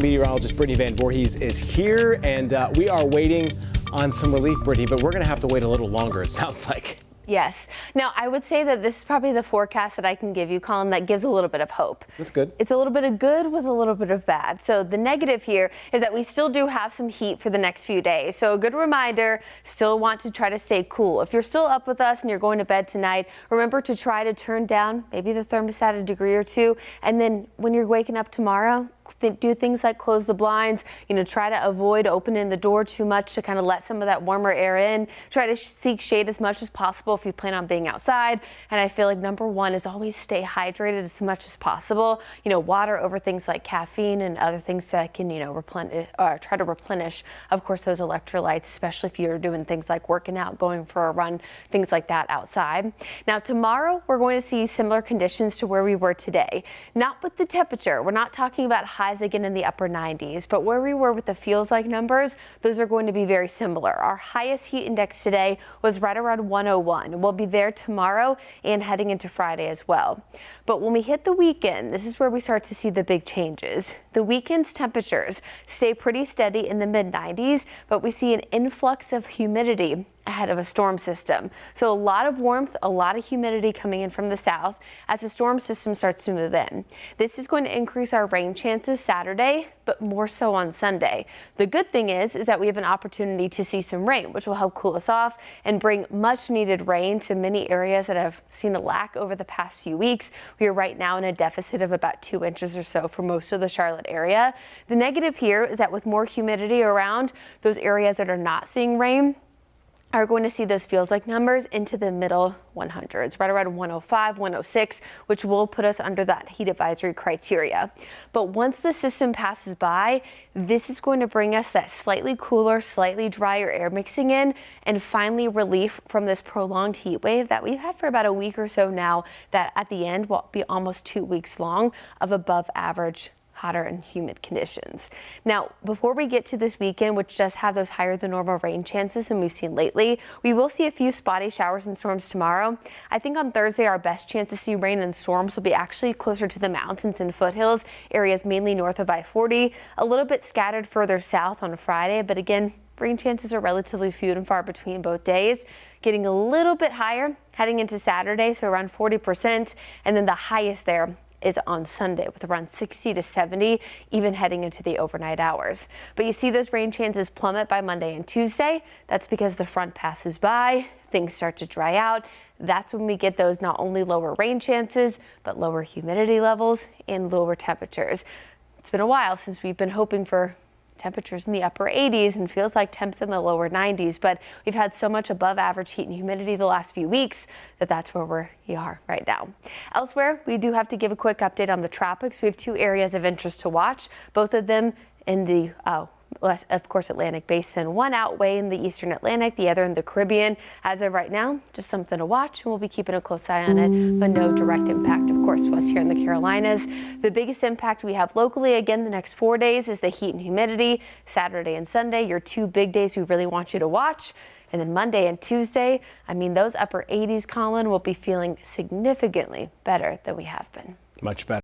meteorologist Brittany Van Voorhees is here, and we are waiting on some relief, Brittany, but we're going to have to wait a little longer, it sounds like. Yes. Now, I would say that this is probably the forecast that I can give you, Colin, that gives a little bit of hope. That's good. It's a little bit of good with a little bit of bad. So the negative here is that we still do have some heat for the next few days. So a good reminder, still want to try to stay cool. If you're still up with us and you're going to bed tonight, remember to try to turn down maybe the thermostat a degree or two. And then when you're waking up tomorrow, do things like close the blinds, try to avoid opening the door too much to kind of let some of that warmer air in. Try to seek shade as much as possible if you plan on being outside. And I feel like number one is always stay hydrated as much as possible. Water over things like caffeine and other things that can, replenish or try to replenish, of course, those electrolytes, especially if you're doing things like working out, going for a run, things like that outside. Now, tomorrow, we're going to see similar conditions to where we were today. Not with the temperature. We're not talking about highs again in the upper 90s, but where we were with the feels like numbers, those are going to be very similar. Our highest heat index today was right around 101. We'll be there tomorrow and heading into Friday as well. But when we hit the weekend, this is where we start to see the big changes. The weekend's temperatures stay pretty steady in the mid 90s, but we see an influx of humidity ahead of a storm system. So a lot of warmth, a lot of humidity coming in from the south as the storm system starts to move in. This is going to increase our rain chances Saturday, but more so on Sunday. The good thing is that we have an opportunity to see some rain, which will help cool us off and bring much needed rain to many areas that have seen a lack over the past few weeks. We are right now in a deficit of about 2 inches or so for most of the Charlotte area. The negative here is that with more humidity around, those areas that are not seeing rain are going to see those feels like numbers into the middle 100s, right around 105, 106, which will put us under that heat advisory criteria. But once the system passes by, this is going to bring us that slightly cooler, slightly drier air mixing in, and finally relief from this prolonged heat wave that we've had for about a week or so now, that at the end will be almost 2 weeks long of above average hotter and humid conditions. Now, before we get to this weekend, which does have those higher than normal rain chances than we've seen lately, we will see a few spotty showers and storms tomorrow. I think on Thursday, our best chance to see rain and storms will be actually closer to the mountains and foothills, areas mainly north of I-40, a little bit scattered further south on Friday, but again, rain chances are relatively few and far between both days, getting a little bit higher heading into Saturday, so around 40%, and then the highest there is on Sunday with around 60 to 70, even heading into the overnight hours. But you see those rain chances plummet by Monday and Tuesday. That's because the front passes by, things start to dry out. That's when we get those not only lower rain chances, but lower humidity levels and lower temperatures. It's been a while since we've been hoping for temperatures in the upper 80s and feels like temps in the lower 90s, but we've had so much above average heat and humidity the last few weeks that that's where we are right now. Elsewhere, we do have to give a quick update on the tropics. We have 2 areas of interest to watch, both of them in the of course, Atlantic Basin. One out way in the Eastern Atlantic, the other in the Caribbean. As of right now, just something to watch, and we'll be keeping a close eye on it, but no direct impact, of course, to us here in the Carolinas. The biggest impact we have locally, again, the next 4 days is the heat and humidity. Saturday and Sunday, your 2 big days we really want you to watch. And then Monday and Tuesday, those upper 80s, Colin, will be feeling significantly better than we have been. Much better.